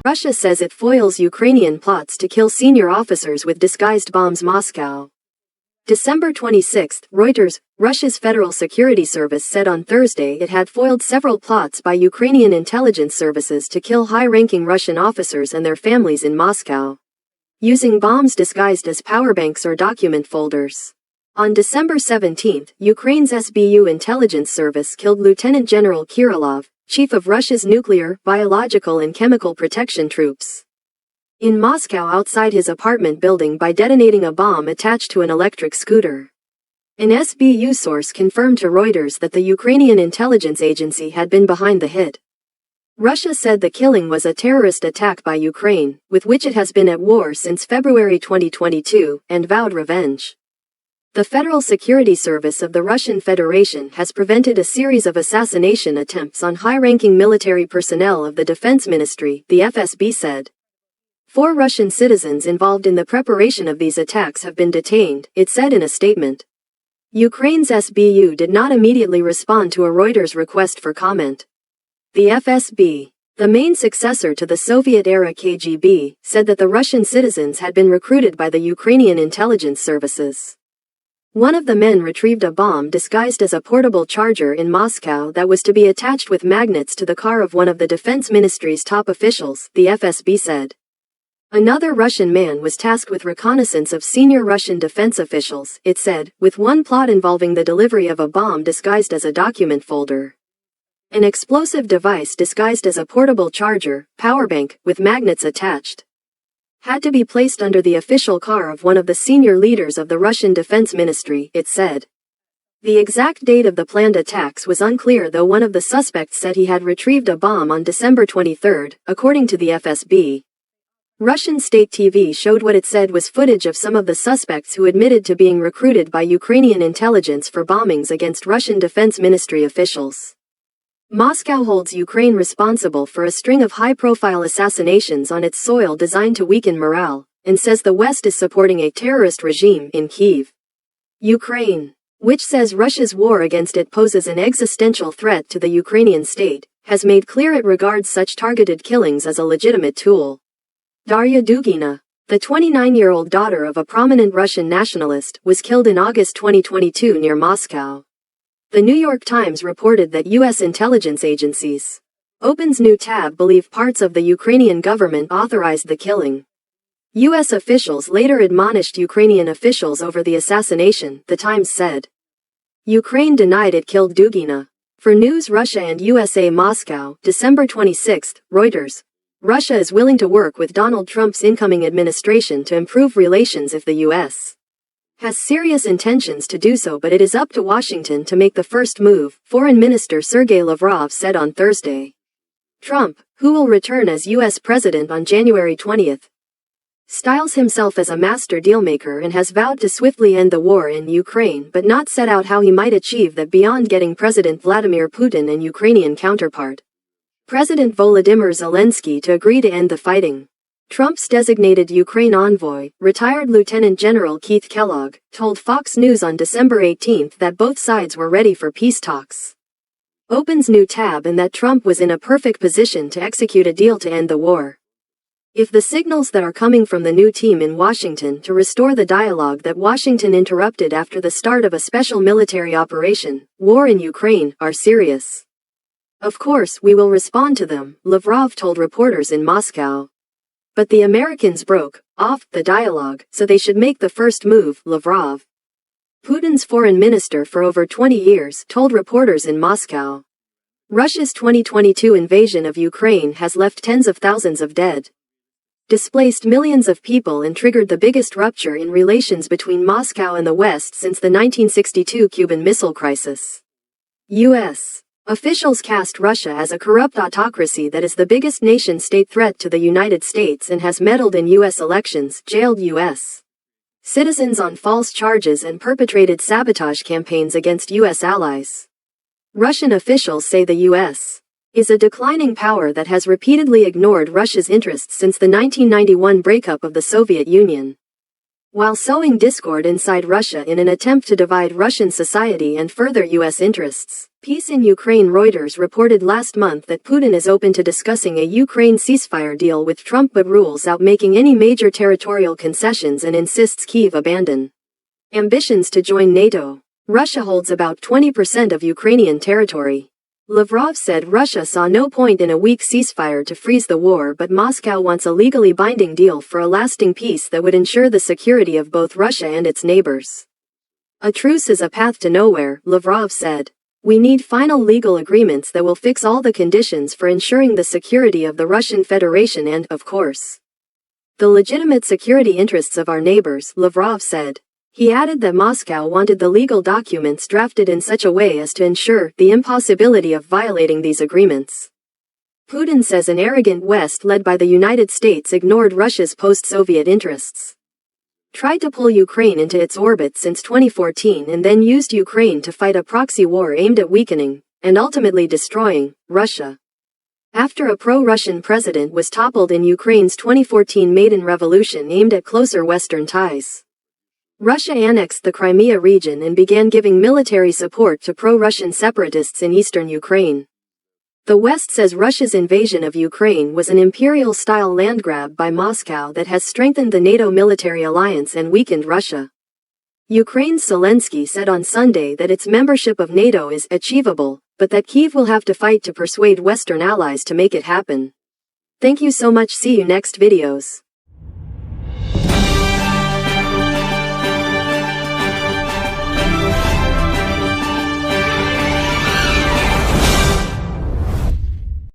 Russia says it foils Ukrainian plots to kill senior officers with disguised bombs. Moscow. December 26, Reuters. Russia's Federal Security Service said on Thursday it had foiled several plots by Ukrainian intelligence services to kill high-ranking Russian officers and their families in Moscow, using bombs disguised as powerbanks or document folders. On December 17, Ukraine's SBU intelligence service killed Lieutenant General Kirillov, chief of Russia's nuclear, biological and chemical protection troops, in Moscow outside his apartment building by detonating a bomb attached to an electric scooter. An SBU source confirmed to Reuters that the Ukrainian intelligence agency had been behind the hit. Russia said the killing was a terrorist attack by Ukraine, with which it has been at war since February 2022, and vowed revenge. The Federal Security Service of the Russian Federation has prevented a series of assassination attempts on high-ranking military personnel of the Defense Ministry, the FSB said. 4 Russian citizens involved in the preparation of these attacks have been detained, it said in a statement. Ukraine's SBU did not immediately respond to a Reuters request for comment. The FSB, the main successor to the Soviet-era KGB, said that the Russian citizens had been recruited by the Ukrainian intelligence services. One of the men retrieved a bomb disguised as a portable charger in Moscow that was to be attached with magnets to the car of one of the Defense Ministry's top officials, the FSB said. Another Russian man was tasked with reconnaissance of senior Russian defense officials, it said, with one plot involving the delivery of a bomb disguised as a document folder. An explosive device disguised as a portable charger, powerbank, with magnets attached, had to be placed under the official car of one of the senior leaders of the Russian Defense Ministry, it said. The exact date of the planned attacks was unclear, though one of the suspects said he had retrieved a bomb on December 23, according to the FSB. Russian state TV showed what it said was footage of some of the suspects who admitted to being recruited by Ukrainian intelligence for bombings against Russian Defense Ministry officials. Moscow holds Ukraine responsible for a string of high-profile assassinations on its soil designed to weaken morale, and says the West is supporting a terrorist regime in Kyiv. Ukraine, which says Russia's war against it poses an existential threat to the Ukrainian state, has made clear it regards such targeted killings as a legitimate tool. Daria Dugina, the 29-year-old daughter of a prominent Russian nationalist, was killed in August 2022 near Moscow. The New York Times reported that U.S. intelligence agencies, Open's new tab, believe parts of the Ukrainian government authorized the killing. U.S. officials later admonished Ukrainian officials over the assassination, the Times said. Ukraine denied it killed Dugina. For News Russia and USA Moscow, December 26, Reuters. Russia is willing to work with Donald Trump's incoming administration to improve relations if the U.S. has serious intentions to do so, but it is up to Washington to make the first move, Foreign Minister Sergei Lavrov said on Thursday. Trump, who will return as U.S. President on January 20, styles himself as a master dealmaker and has vowed to swiftly end the war in Ukraine, but not set out how he might achieve that beyond getting President Vladimir Putin and Ukrainian counterpart, President Volodymyr Zelensky, to agree to end the fighting. Trump's designated Ukraine envoy, retired Lieutenant General Kirillov, told Fox News on December 18 that both sides were ready for peace talks. Open's new tab, and that Trump was in a perfect position to execute a deal to end the war. If the signals that are coming from the new team in Washington to restore the dialogue that Washington interrupted after the start of a special military operation, war in Ukraine, are serious, of course we will respond to them, Lavrov told reporters in Moscow. But the Americans broke off the dialogue, so they should make the first move, Lavrov, Putin's foreign minister for over 20 years, told reporters in Moscow. Russia's 2022 invasion of Ukraine has left tens of thousands of dead, displaced millions of people, and triggered the biggest rupture in relations between Moscow and the West since the 1962 Cuban Missile Crisis. U.S. officials cast Russia as a corrupt autocracy that is the biggest nation-state threat to the United States and has meddled in U.S. elections, jailed U.S. citizens on false charges, and perpetrated sabotage campaigns against U.S. allies. Russian officials say the U.S. is a declining power that has repeatedly ignored Russia's interests since the 1991 breakup of the Soviet Union. while sowing discord inside Russia in an attempt to divide Russian society and further U.S. interests. Peace in Ukraine. Reuters reported last month that Putin is open to discussing a Ukraine ceasefire deal with Trump but rules out making any major territorial concessions and insists Kyiv abandon ambitions to join NATO. Russia holds about 20% of Ukrainian territory. Lavrov said Russia saw no point in a weak ceasefire to freeze the war, but Moscow wants a legally binding deal for a lasting peace that would ensure the security of both Russia and its neighbors. A truce is a path to nowhere, Lavrov said. We need final legal agreements that will fix all the conditions for ensuring the security of the Russian Federation and, of course, the legitimate security interests of our neighbors, Lavrov said. He added that Moscow wanted the legal documents drafted in such a way as to ensure the impossibility of violating these agreements. Putin says an arrogant West led by the United States ignored Russia's post-Soviet interests, tried to pull Ukraine into its orbit since 2014 and then used Ukraine to fight a proxy war aimed at weakening, and ultimately destroying, Russia. After a pro-Russian president was toppled in Ukraine's 2014 Maidan Revolution aimed at closer Western ties, Russia annexed the Crimea region and began giving military support to pro-Russian separatists in eastern Ukraine. The West says Russia's invasion of Ukraine was an imperial-style land grab by Moscow that has strengthened the NATO military alliance and weakened Russia. Ukraine's Zelensky said on Sunday that its membership of NATO is achievable, but that Kyiv will have to fight to persuade Western allies to make it happen. Thank you so much. See you next videos.